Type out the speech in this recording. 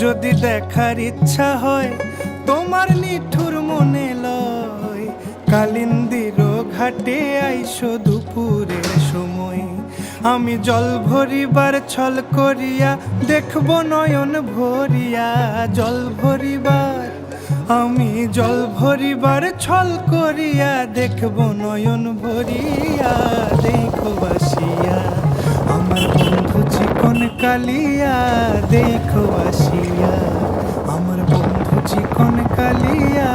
যদি দেখার ইচ্ছা হয় তোমার নিঠুর মনে লয়, কালিন্দির ঘাটে আইসো দুপুরের সময়। আমি জল ভরিবার ছল করিয়া দেখব নয়ন ভরিয়া, জল ভরিবার আমি জল ভরিবার ছল করিয়া দেখব নয়ন ভরিয়া। দেখো আসিয়া আমার বন্ধু চিকন কালিয়া, দেখো আসিয়া আমার বন্ধু চিকন কালিয়া।